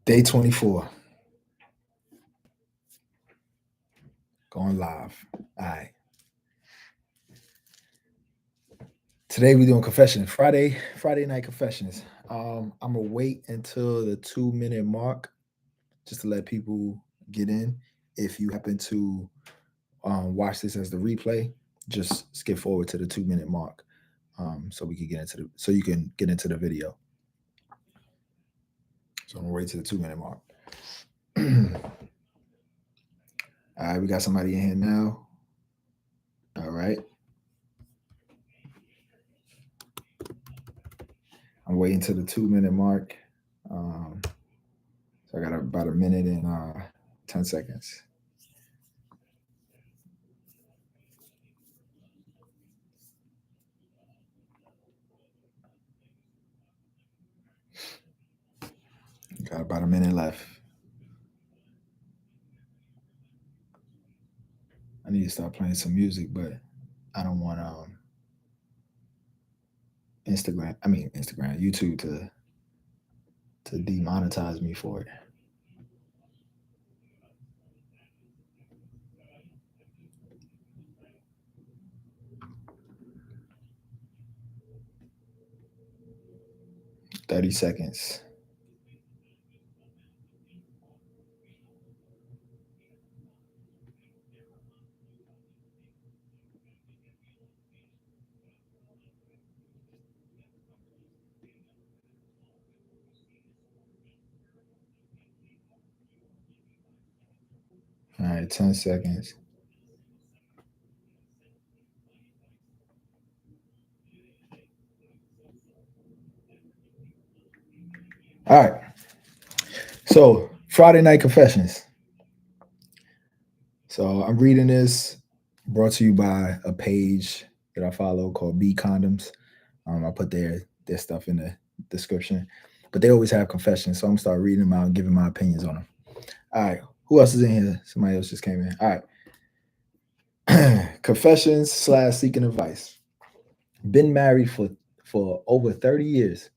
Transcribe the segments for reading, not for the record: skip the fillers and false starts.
Day 24. Going live. All right. Today we're doing confessions. Friday night confessions. I'm gonna wait until the 2 minute mark just to let people get in. If you happen to watch this as the replay, just skip forward to the 2 minute mark, so we can get into the so you can get into the video. So I'm gonna wait to the 2 minute mark. All right, we got somebody in here now. All right. I'm waiting to the 2 minute mark. So I got about a minute and 10 seconds. Got about a minute left. I need to start playing some music, but I don't want YouTube to demonetize me for it. $30. All right, 10 seconds. All right. So Friday night confessions. So I'm reading this brought to you by a page that I follow called B Condoms. I put their stuff in the description, but they always have confessions. So I'm gonna start reading them out and giving my opinions on them. All right. Who else is in here? Somebody else just came in. All right. Confessions / seeking advice. Been married for over 30 years.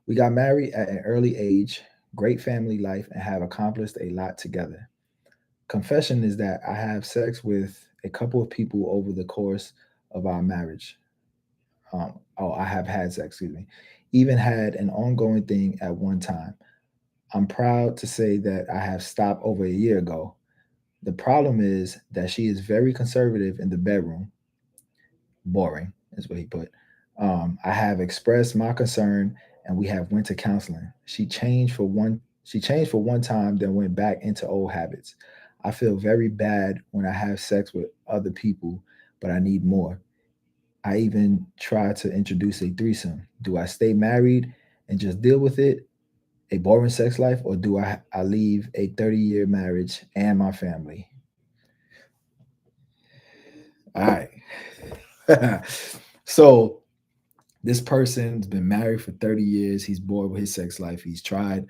We got married at an early age, great family life, and have accomplished a lot together. Confession is that I have sex with a couple of people over the course of our marriage. I have had sex, excuse me. Even had an ongoing thing at one time. I'm proud to say that I have stopped over a year ago. The problem is that she is very conservative in the bedroom. Boring is what he put. I have expressed my concern, and we have went to counseling. She changed for one time, then went back into old habits. I feel very bad when I have sex with other people, but I need more. I even tried to introduce a threesome. Do I stay married and just deal with it, a boring sex life, or do I leave a 30-year marriage and my family? All right. So this person's been married for 30 years. He's bored with his sex life. He's tried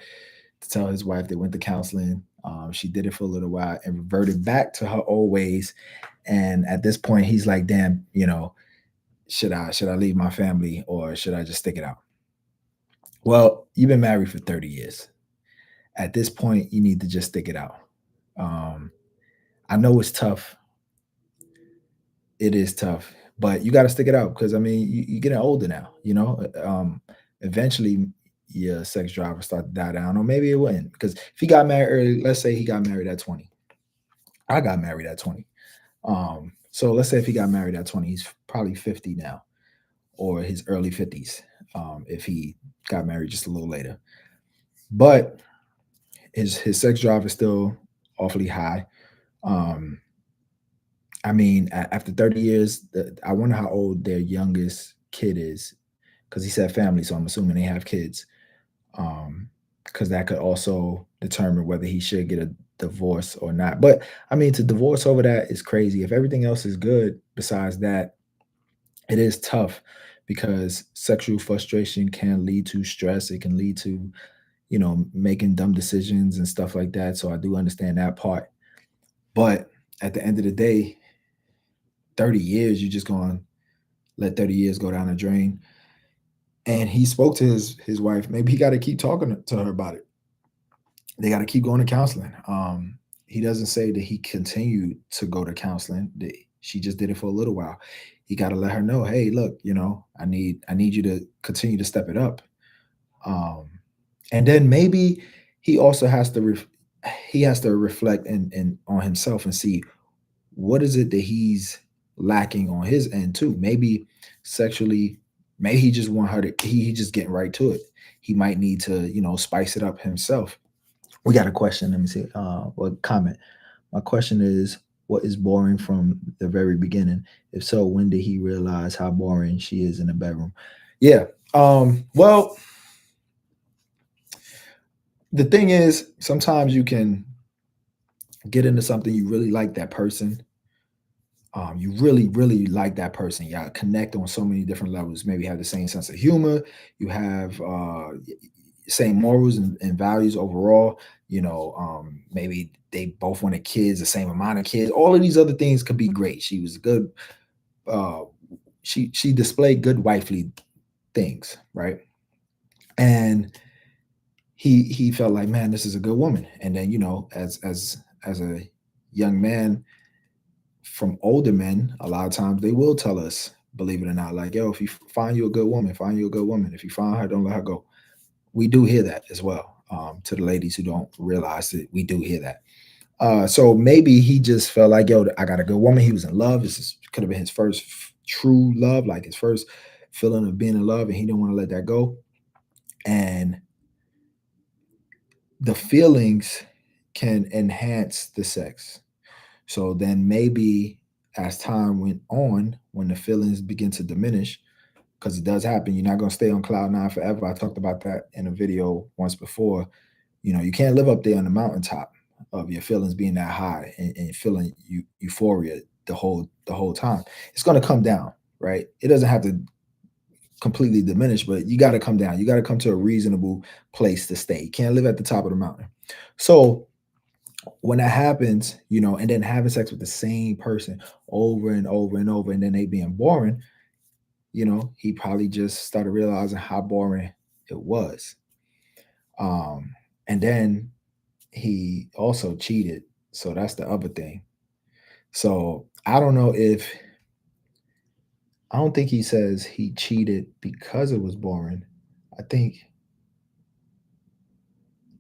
to tell his wife they went to counseling. She did it for a little while and reverted back to her old ways. And at this point, he's like, damn, should I leave my family or should I just stick it out? Well, you've been married for 30 years. At this point, you need to just stick it out. Um, I know it's tough. It is tough, but you got to stick it out because I mean, you're getting older now. Eventually, your sex drive will start to die down, or maybe it wouldn't. Because if he got married early, let's say he got married at 20, I got married at 20. So let's say if he got married at 20, he's probably 50 now, or his early 50s. If he got married just a little later, but his sex drive is still awfully high. Um, I mean, after 30 years, I wonder how old their youngest kid is, because he said family, so I'm assuming they have kids. Because that could also determine whether he should get a divorce or not. But I mean, to divorce over that is crazy. If everything else is good besides that, it is tough because sexual frustration can lead to stress. It can lead to, making dumb decisions and stuff like that. So I do understand that part. But at the end of the day, 30 years, you're just going to let 30 years go down the drain. And he spoke to his wife. Maybe he got to keep talking to her about it. They got to keep going to counseling. He doesn't say that he continued to go to counseling. That she just did it for a little while. He got to let her know, hey, look, I need you to continue to step it up. Um, and then maybe he also has to he has to reflect and on himself and see what is it that he's lacking on his end too. Maybe sexually, maybe he just want her to he just getting right to it. He might need to, spice it up himself. We got a question. Let me see. What comment? My question is, what is boring from the very beginning? If so, when did he realize how boring she is in the bedroom? Yeah. Well, the thing is, sometimes you can get into something, you really like that person. You really, really like that person. Y'all connect on so many different levels. Maybe have the same sense of humor. You have same morals and values overall. Maybe they both wanted kids, the same amount of kids. All of these other things could be great. She was good. Uh, she displayed good wifely things, right? And he felt like, man, this is a good woman. And then as a young man, from older men, a lot of times they will tell us, believe it or not, like, yo, if you find you a good woman, find you a good woman. If you find her, don't let her go. We do hear that as well. To the ladies who don't realize it, we do hear that. So maybe he just felt like, yo, I got a good woman. He was in love. Could have been his first true love, like his first feeling of being in love, and he didn't want to let that go. And the feelings can enhance the sex. So then maybe as time went on, when the feelings begin to diminish, because it does happen, you're not going to stay on cloud nine forever. I talked about that in a video once before. You can't live up there on the mountaintop of your feelings being that high and feeling euphoria the whole time. It's going to come down, right? It doesn't have to completely diminish, but you got to come down. You got to come to a reasonable place to stay. You can't live at the top of the mountain. So when that happens, and then having sex with the same person over and over and over, and then they being boring, he probably just started realizing how boring it was. And then he also cheated. So that's the other thing. So I don't think he says he cheated because it was boring. I think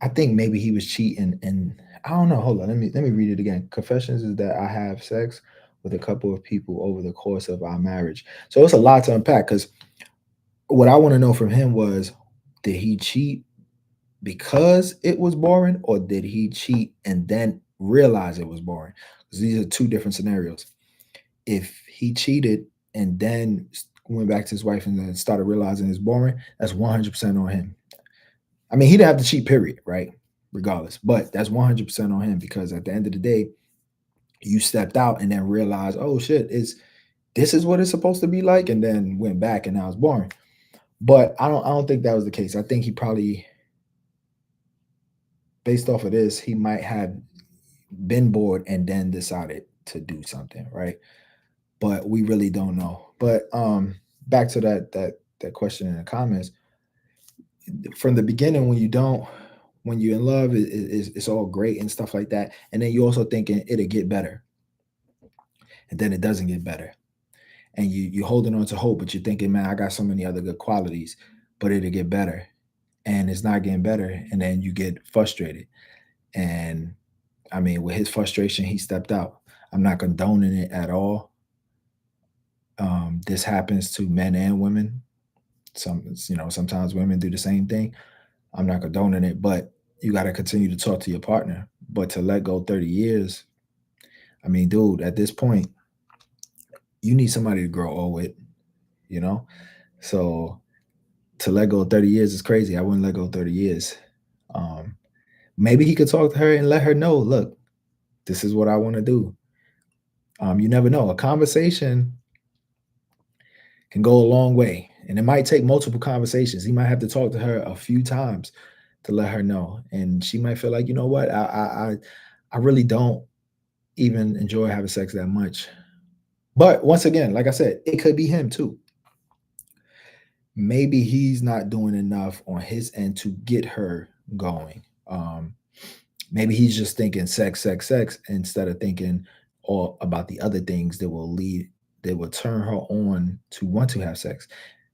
I think maybe he was cheating, and I don't know. Hold on, let me read it again. Confessions is that I have sex with a couple of people over the course of our marriage. So it's a lot to unpack because what I want to know from him was, did he cheat because it was boring, or did he cheat and then realize it was boring? Because these are two different scenarios. If he cheated and then went back to his wife and then started realizing it's boring, that's 100% on him. I mean, he didn't have to cheat, period, right? Regardless, but that's 100% on him because at the end of the day, you stepped out and then realized, oh shit, this is what it's supposed to be like, and then went back and now it's boring. But I don't think that was the case. I think he probably, based off of this, he might have been bored and then decided to do something, right? But we really don't know. But back to that question in the comments, from the beginning, when you're in love, it's all great and stuff like that, and then you also thinking it'll get better, and then it doesn't get better, and you're holding on to hope, but you're thinking, man, I got so many other good qualities, but it'll get better, and it's not getting better, and then you get frustrated. And I mean, with his frustration, he stepped out. I'm not condoning it at all. This happens to men and women. Sometimes women do the same thing. I'm not condoning it, but you got to continue to talk to your partner. But to let go 30 years, I mean, dude, at this point, you need somebody to grow old with, you know? So to let go 30 years is crazy. I wouldn't let go 30 years. Um, Maybe he could talk to her and let her know, look, this is what I want to do. You never know. A conversation can go a long way. And it might take multiple conversations. He might have to talk to her a few times to let her know. And she might feel like, you know what, I really don't even enjoy having sex that much. But once again, like I said, it could be him too. maybe he's not doing enough on his end to get her going. Maybe he's just thinking sex, sex, sex instead of thinking all about the other things that will turn her on to want to have sex.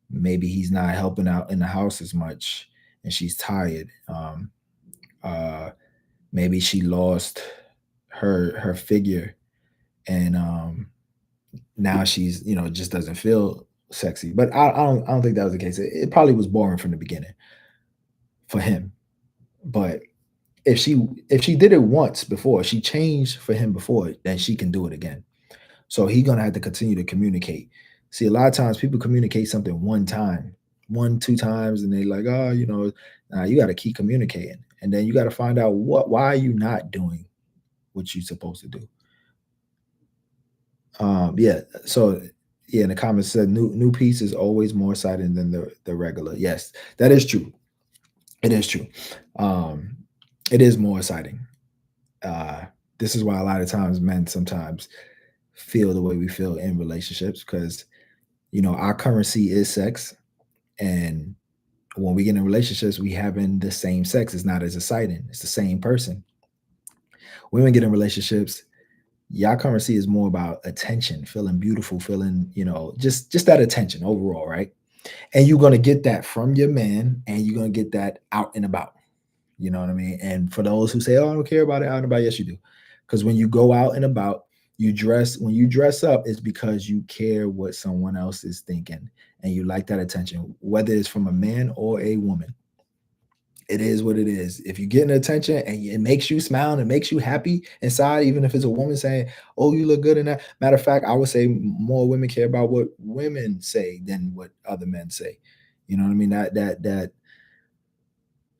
Maybe he's not helping out in the house as much and she's tired. Uh, Maybe she lost her figure and now she's just doesn't feel sexy. But I don't think that was the case. It probably was boring from the beginning for him. But if she did it once before, she changed for him before, then she can do it again. So he's gonna have to continue to communicate. See, a lot of times people communicate something one time, one, two times, and they like, oh, nah, you got to keep communicating, and then you got to find out why are you not doing what you're supposed to do. Yeah. So yeah, in the comments said new piece is always more exciting than the regular. Yes, that is true. It is true. Um, it is more exciting. Uh, this is why a lot of times men sometimes feel the way we feel in relationships because our currency is sex, and when we get in relationships, we having the same sex. It's not as exciting. It's the same person. Women get in relationships. Y'all currency is more about attention, feeling beautiful, feeling just that attention overall, right? And you're gonna get that from your man, and you're gonna get that out and about. You know what I mean? And for those who say, "Oh, I don't care about it out and about," yes, you do. Because when you go out and about, when you dress up, it's because you care what someone else is thinking and you like that attention, whether it's from a man or a woman. It is what it is. If you're getting attention and it makes you smile and it makes you happy inside, even if it's a woman saying, "Oh, you look good in that." Matter of fact, I would say more women care about what women say than what other men say. You know what I mean? That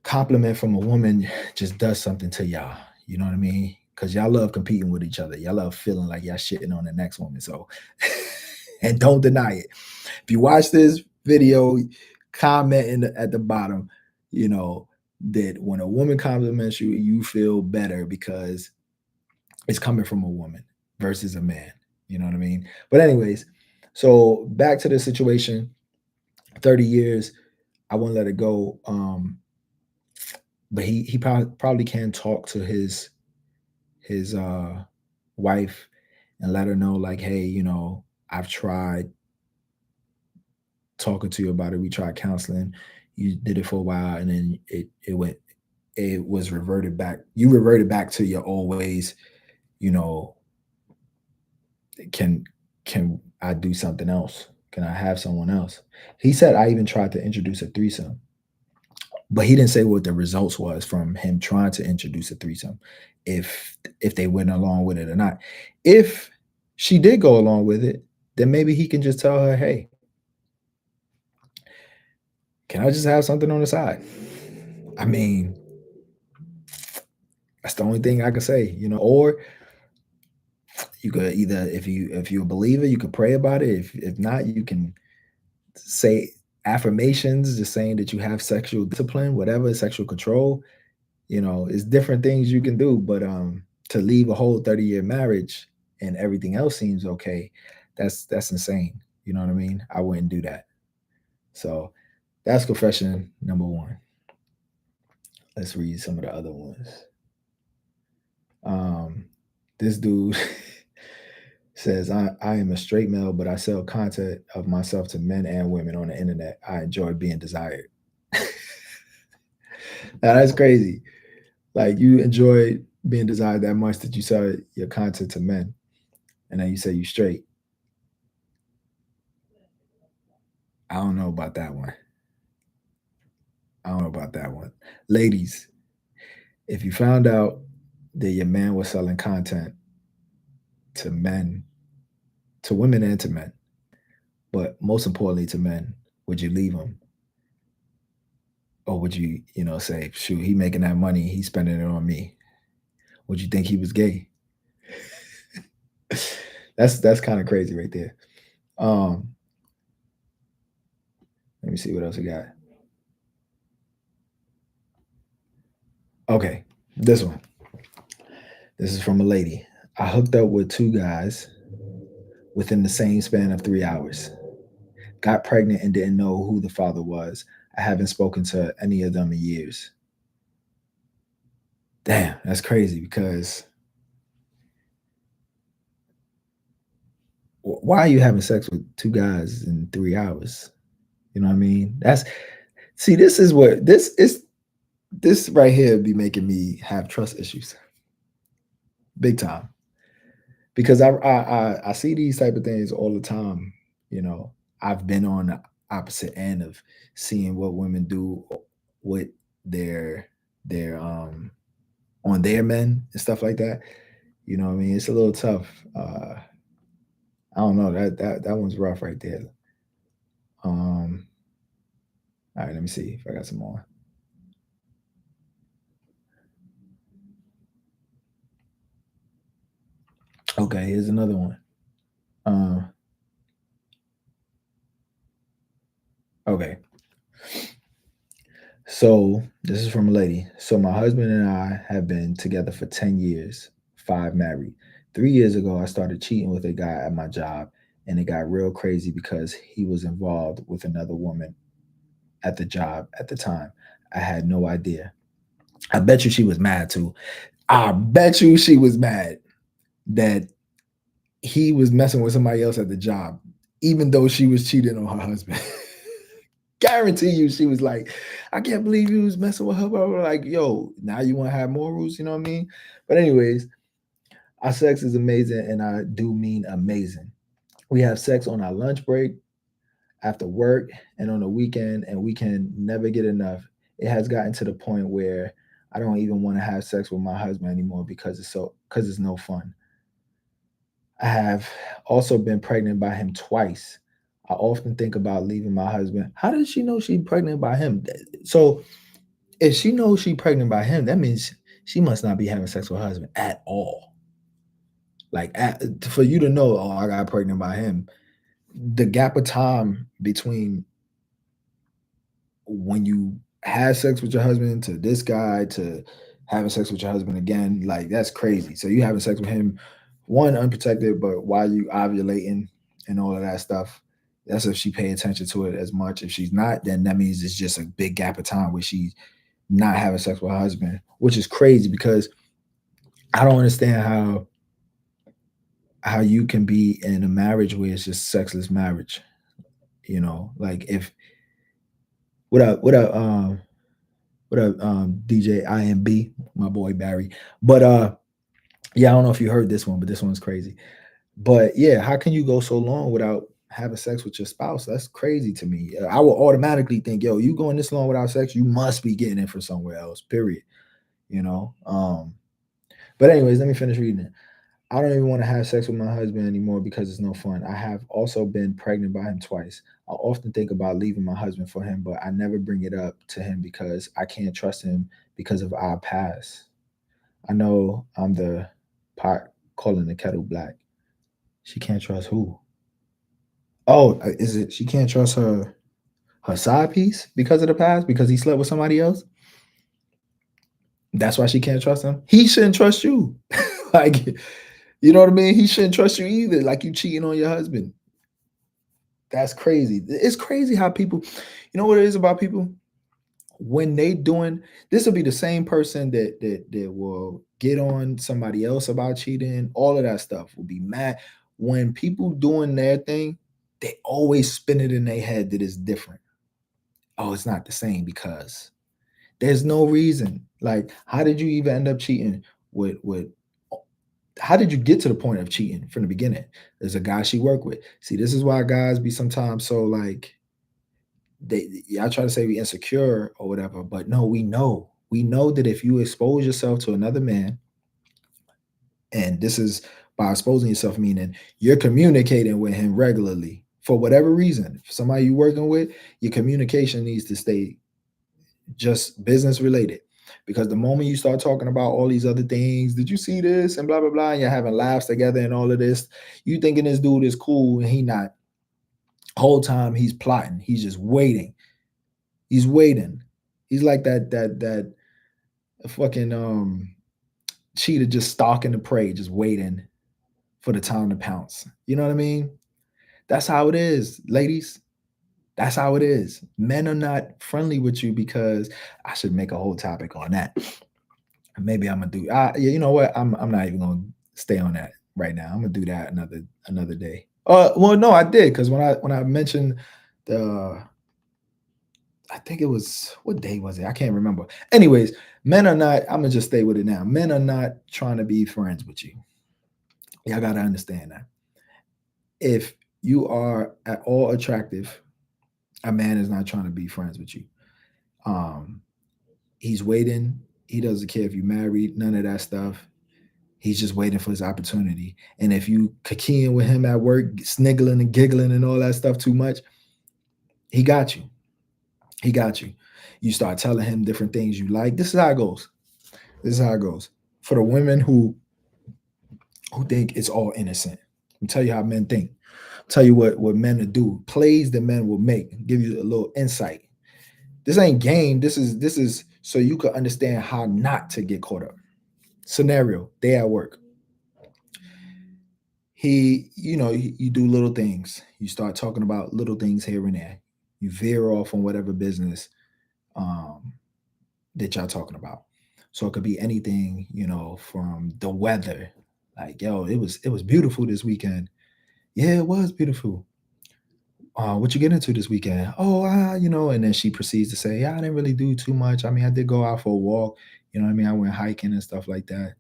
compliment from a woman just does something to y'all. You know what I mean? Because y'all love competing with each other. Y'all love feeling like y'all shitting on the next woman. So, and don't deny it. If you watch this video, comment at the bottom, you know, that when a woman compliments you, you feel better because it's coming from a woman versus a man. You know what I mean? But, anyways, so back to the situation 30 years, I wouldn't let it go. But he probably can talk to his wife and let her know like, hey, I've tried talking to you about it. We tried counseling. You did it for a while, and then it was reverted back. You reverted back to your old ways. You know, can I do something else? Can I have someone else? He said I even tried to introduce a threesome, but he didn't say what the results was from him trying to introduce a threesome, if they went along with it or not. If she did go along with it, then maybe he can just tell her, hey, can I just have something on the side? I mean, that's the only thing I can say, or you could either, if you're a believer, you could pray about it. If not, you can say affirmations, just saying that you have sexual discipline, whatever, sexual control. It's different things you can do, but to leave a whole 30-year marriage and everything else seems okay, that's insane. You know what I mean? I wouldn't do that. So that's confession number one. Let's read some of the other ones. This dude says, I am a straight male, but I sell content of myself to men and women on the internet. I enjoy being desired. Now that's crazy. Like, you enjoy being desired that much that you sell your content to men, and then you say you straight. I don't know about that one. I don't know about that one. Ladies, if you found out that your man was selling content to men, to women and to men, but most importantly to men, would you leave him? Or would you, say, shoot, he making that money, he's spending it on me? Would you think he was gay? That's kind of crazy right there. Let me see what else we got. Okay, this one. This is from a lady. I hooked up with two guys within the same span of 3 hours. got pregnant and didn't know who the father was. I haven't spoken to any of them in years. Damn, that's crazy because why are you having sex with two guys in 3 hours? You know what I mean? That's see, this is what this right here be making me have trust issues big time because I see these type of things all the time. You know, I've been on the opposite end of seeing what women do with their their on their men and stuff like that. You know what I mean? It's a little tough. I don't know that one's rough right there. Um, all right, let me see if I got some more. Okay, here's another one. Uh, okay, so this is from a lady. So my husband and I have been together for 10 years, five married. 3 years ago, I started cheating with a guy at my job, and it got real crazy because he was involved with another woman at the job at the time. I had no idea. I bet you she was mad too. I bet you she was mad that he was messing with somebody else at the job, even though she was cheating on her husband. Guarantee you, she was like, I can't believe you was messing with her. Blah, blah, blah. Like, yo, now you want to have more rules, you know what I mean? But, anyways, our sex is amazing, and I do mean amazing. We have sex on our lunch break, after work, and on the weekend, and we can never get enough. It has gotten to the point where I don't even want to have sex with my husband anymore because it's no fun. I have also been pregnant by him twice. I often think about leaving my husband. How does she know she's pregnant by him? So if she knows she's pregnant by him, that means she must not be having sex with her husband at all. Like for you to know, oh, I got pregnant by him. The gap of time between when you had sex with your husband to this guy to having sex with your husband again, like that's crazy. So you having sex with him, one unprotected, but while you ovulating and all of that stuff, that's if she pay attention to it as much. If she's not, then that means it's just a big gap of time where she's not having sex with her husband, which is crazy because I don't understand how you can be in a marriage where it's just sexless marriage. You know, like if what up, DJ IMB, my boy Barry. But yeah, I don't know if you heard this one, but this one's crazy. But yeah, how can you go so long without having sex with your spouse? That's crazy to me. I will automatically think, yo, you going this long without sex, you must be getting it from somewhere else. Period. You know. But anyways, let me finish reading it. I don't even want to have sex with my husband anymore because it's no fun. I have also been pregnant by him twice. I often think about leaving my husband for him, but I never bring it up to him because I can't trust him because of our past. I know I'm the pot calling the kettle black. She can't trust who? Oh, is it she can't trust her side piece because of the past because he slept with somebody else? That's why she can't trust him. He shouldn't trust you. Like, you know what I mean? He shouldn't trust you either. Like you cheating on your husband. That's crazy. It's crazy how people, you know what it is about people when they doing this will be the same person that will get on somebody else about cheating. All of that stuff will be mad when people doing their thing. They always spin it in their head that it's different. Oh, it's not the same because there's no reason. Like, how did you even end up cheating with how did you get to the point of cheating from the beginning? There's a guy she worked with. See, this is why guys be sometimes so like y'all try to say we insecure or whatever, but no, we know that if you expose yourself to another man, and this is by exposing yourself, meaning you're communicating with him regularly for whatever reason. If somebody you're working with, your communication needs to stay just business related. Because the moment you start talking about all these other things, did you see this and blah blah blah, and you're having laughs together and all of this, you thinking this dude is cool and he not. Whole time he's plotting, he's just waiting. He's waiting. He's like that fucking cheetah just stalking the prey, just waiting for the time to pounce. You know what I mean? That's how it is, ladies. That's how it is. Men are not friendly with you because I should make a whole topic on that. Maybe I'm gonna do. Yeah, you know what? I'm not even gonna stay on that right now. I'm gonna do that another day. Well, no, I did because when I mentioned the, I think it was, what day was it? I can't remember. Anyways, men are not. I'm gonna just stay with it now. Men are not trying to be friends with you. Y'all gotta understand that. If you are at all attractive, a man is not trying to be friends with you. Um, he's waiting. He doesn't care if you're married, none of that stuff. He's just waiting for his opportunity. And if you kicking with him at work, sniggling and giggling and all that stuff too much, he got you. He got you. You start telling him different things you like. This is how it goes. This is how it goes. For the women who think it's all innocent, let me tell you how men think. Tell you what men will do. Plays that men will make. Give you a little insight. This ain't game. This is so you can understand how not to get caught up. Scenario: day at work. You do little things. You start talking about little things here and there. You veer off on whatever business um, that y'all talking about. So it could be anything, from the weather. Like, yo, it was beautiful this weekend. Yeah, it was beautiful. What you get into this weekend? Oh, and then she proceeds to say, yeah, I didn't really do too much. I mean, I did go out for a walk. You know what I mean? I went hiking and stuff like that.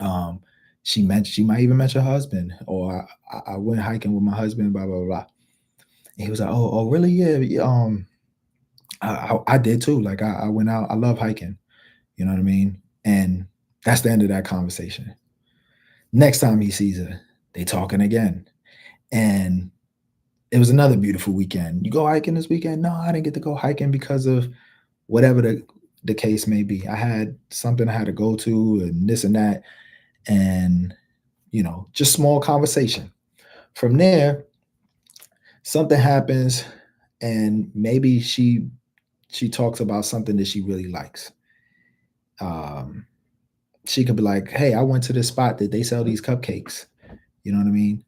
Um, she might even mention her husband, or I went hiking with my husband, blah blah blah. And he was like, oh, really? Yeah, yeah, I did too. Like I went out. I love hiking. You know what I mean? And that's the end of that conversation. Next time he sees her, they talking again, and it was another beautiful weekend. You go hiking this weekend? No, I didn't get to go hiking because of whatever the case may be. I had something I had to go to, and this and that, and just small conversation. From there, something happens, and maybe she talks about something that she really likes. Um, she could be like, "Hey, I went to this spot that they sell these cupcakes. You know what I mean?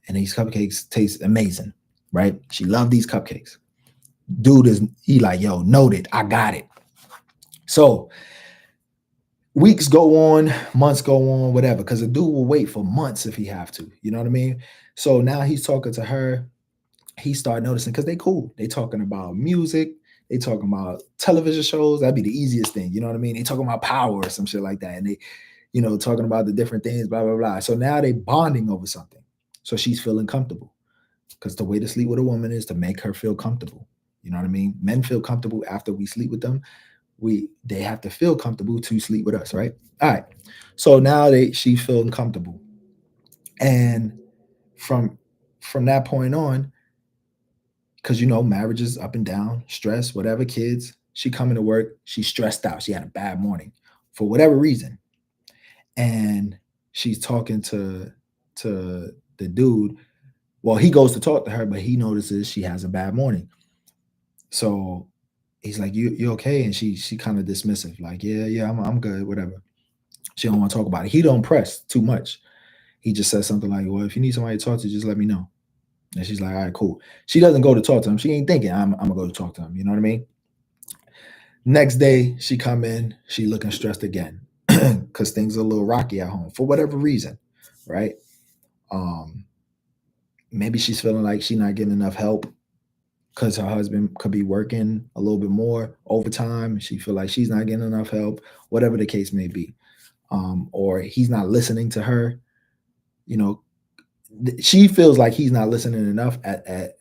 And these cupcakes taste amazing, right? She loved these cupcakes. Dude he like, yo, noted, I got it. So weeks go on, months go on, whatever, because the dude will wait for months if he have to. You know what I mean? So now he's talking to her. He started noticing because they cool. They talking about music. They talking about television shows. That'd be the easiest thing. You know what I mean? They talking about Power or some shit like that. And they, talking about the different things, blah, blah, blah. So now they bonding over something. So she's feeling comfortable. Because the way to sleep with a woman is to make her feel comfortable. You know what I mean? Men feel comfortable after we sleep with them. They have to feel comfortable to sleep with us, right? All right. So now she's feeling comfortable. And from that point on, because marriage is up and down, stress, whatever, kids. She coming to work, she's stressed out. She had a bad morning for whatever reason. And she's talking to the dude. Well, he goes to talk to her, but he notices she has a bad morning. So he's like, you okay? And she kind of dismissive, like, yeah, I'm good, whatever. She don't want to talk about it. He don't press too much. He just says something like, well, if you need somebody to talk to, just let me know. And she's like, all right, cool. She doesn't go to talk to him. She ain't thinking I'm gonna go to talk to him. You know what I mean? Next day, she come in, she looking stressed again. Because things are a little rocky at home for whatever reason, right? Um, maybe she's feeling like she's not getting enough help because her husband could be working a little bit more overtime. She feel like she's not getting enough help, whatever the case may be. Or he's not listening to her. You know, she feels like he's not listening enough at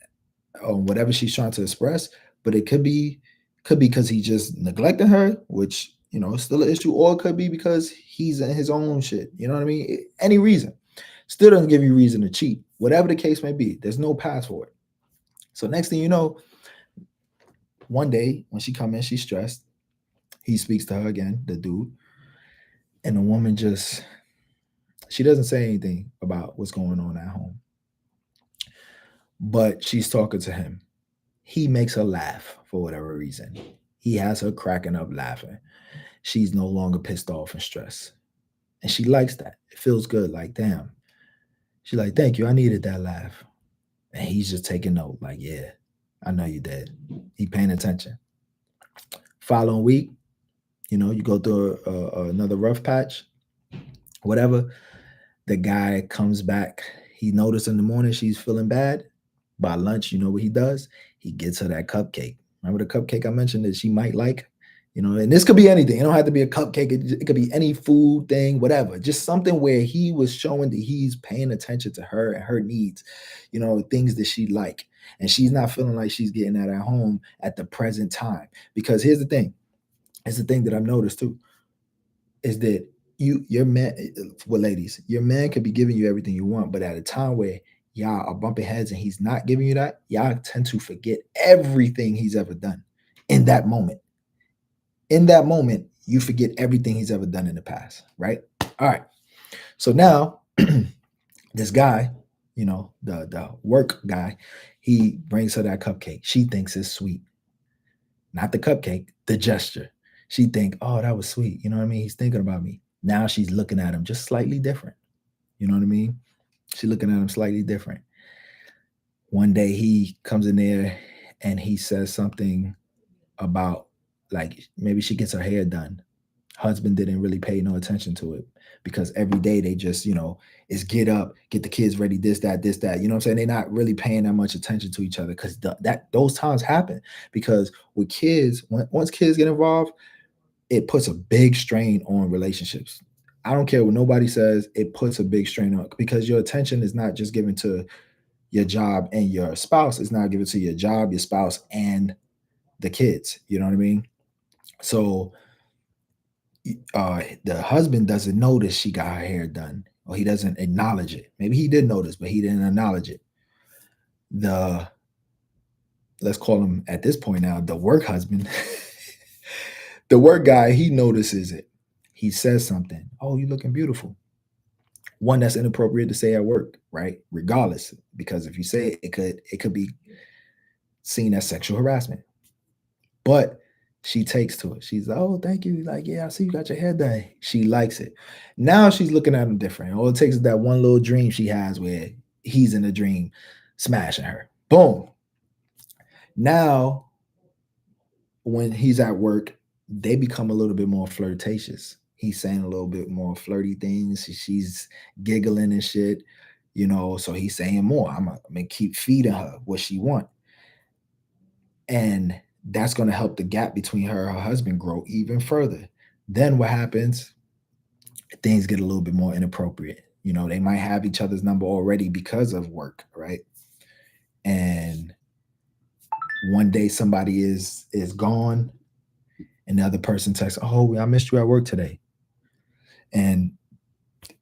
whatever she's trying to express. But it could be because he just neglecting her, which is still an issue, or it could be because he's in his own shit. You know what I mean? Any reason still doesn't give you reason to cheat. Whatever the case may be, there's no pass for it. So next thing you know, one day when she come in, she's stressed. He speaks to her again, the dude, and the woman she doesn't say anything about what's going on at home, but she's talking to him. He makes her laugh for whatever reason. He has her cracking up laughing. She's no longer pissed off and stressed. And she likes that. It feels good. Like, damn. She's like, thank you. I needed that laugh. And he's just taking note, like, yeah. I know you did. He paying attention. Following week, you go through another rough patch, whatever. The guy comes back. He noticed in the morning she's feeling bad. By lunch, you know what he does? He gets her that cupcake. Remember the cupcake I mentioned that she might like? And this could be anything. It don't have to be a cupcake. It could be any food thing, whatever. Just something where he was showing that he's paying attention to her and her needs, things that she like. And she's not feeling like she's getting that at home at the present time. Because here's the thing. It's the thing that I've noticed too, is that your man, well, ladies, your man could be giving you everything you want, but at a time where y'all are bumping heads and he's not giving you that, y'all tend to forget everything he's ever done in that moment. In that moment, you forget everything he's ever done in the past, right? All right. So now, this guy, the work guy, he brings her that cupcake. She thinks it's sweet. Not the cupcake, the gesture. She think, oh, that was sweet. You know what I mean? He's thinking about me. Now she's looking at him just slightly different. You know what I mean? She's looking at him slightly different. One day he comes in there and he says something about, like, maybe she gets her hair done. Husband didn't really pay no attention to it because every day they just, is get up, get the kids ready, this, that, this, that. You know what I'm saying? They're not really paying that much attention to each other because those times happen. Because with kids, once kids get involved, it puts a big strain on relationships. I don't care what nobody says, it puts a big strain on, because your attention is not just given to your job and your spouse, it's not given to your job, your spouse, and the kids. You know what I mean? So the husband doesn't notice she got her hair done, or he doesn't acknowledge it. Maybe he did notice, but he didn't acknowledge it. The Let's call him at this point now the work husband. The work guy, he notices it. He says something. Oh, you looking beautiful. One that's inappropriate to say at work, right? Regardless, because if you say it, it could be seen as sexual harassment. But she takes to it. She's like, oh, thank you. Like, yeah, I see you got your hair done. She likes it. Now she's looking at him different. All it takes is that one little dream she has where he's in a dream smashing her. Boom. Now, when he's at work, they become a little bit more flirtatious. He's saying a little bit more flirty things. She's giggling and shit, so he's saying more. I'm gonna keep feeding her what she want. And that's going to help the gap between her and her husband grow even further. Then what happens? Things get a little bit more inappropriate. They might have each other's number already because of work, right? And one day somebody is gone, and the other person texts, "Oh, I missed you at work today." And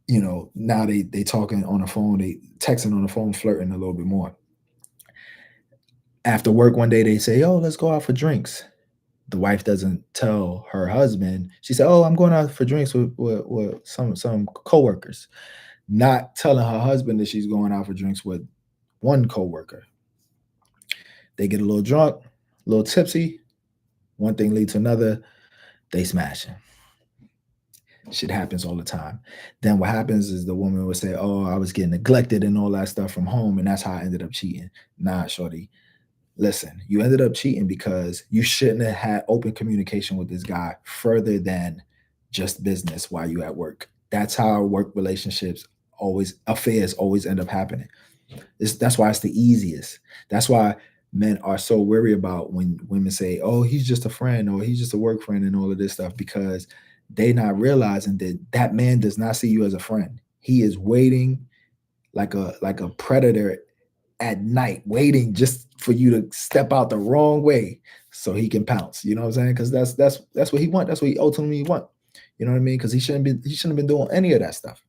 now they talking on the phone, they texting on the phone, flirting a little bit more. After work one day, they say, "Oh, let's go out for drinks." The wife doesn't tell her husband. She said, "Oh, I'm going out for drinks with some coworkers," not telling her husband that she's going out for drinks with one coworker. They get a little drunk, a little tipsy. One thing leads to another. They smash. Shit happens all the time. Then what happens is the woman would say, "Oh, I was getting neglected and all that stuff from home, and that's how I ended up cheating." Nah, shorty. Listen, you ended up cheating because you shouldn't have had open communication with this guy further than just business while you at work. That's how work relationships affairs always end up happening. That's why it's the easiest. That's why men are so worried about when women say, "Oh, he's just a friend," or "He's just a work friend," and all of this stuff, because they not realizing that that man does not see you as a friend. He is waiting like a predator at night, waiting just for you to step out the wrong way so he can pounce. You know what I'm saying? Because that's what he want. That's what he ultimately want. You know what I mean? Because he shouldn't have been doing any of that stuff.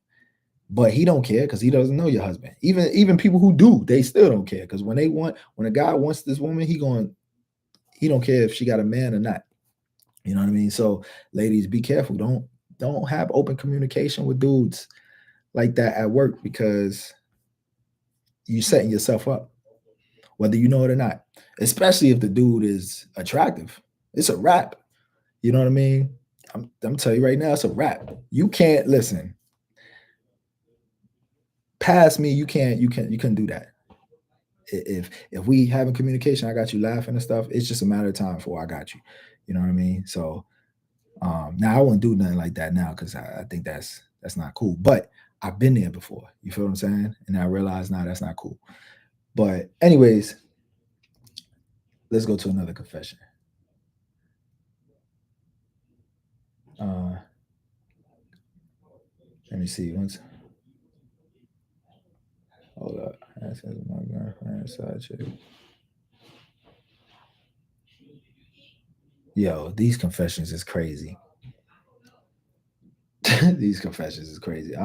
But he don't care because he doesn't know your husband. Even people who do, they still don't care. Because when a guy wants this woman, he don't care if she got a man or not. You know what I mean? So ladies, be careful. Don't have open communication with dudes like that at work, because you setting yourself up, whether you know it or not. Especially if the dude is attractive. It's a wrap. You know what I mean? I'm telling you right now, it's a wrap. You can't listen. Past me, you can't do that. If we having communication, I got you laughing and stuff. It's just a matter of time before I got you. You know what I mean? So now I wouldn't do nothing like that now because I think that's not cool. But I've been there before. You feel what I'm saying? And I realize now that's not cool. But anyways, let's go to another confession. Let me see. Once, hold up. That's my girlfriend side chick. Yo, these confessions is crazy. These confessions is crazy.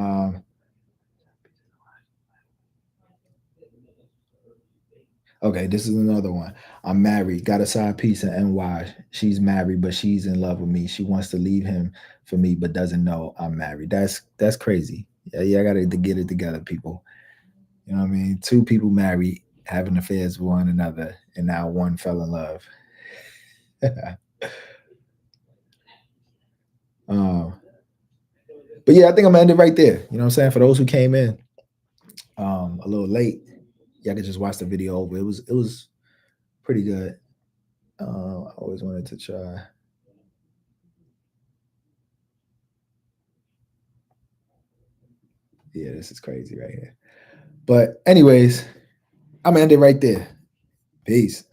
Okay, this is another one. I'm married, got a side piece in NY. She's married, but she's in love with me. She wants to leave him for me, but doesn't know I'm married. That's crazy. Yeah, I gotta get it together, people. You know what I mean? Two people married, having affairs with one another, and now one fell in love. um, but yeah, I think I'm gonna end it right there. You know what I'm saying? For those who came in a little late, y'all could just watch the video over. It was pretty good. I always wanted to try. Yeah, this is crazy right here. But anyways, I'm gonna end it right there. Peace.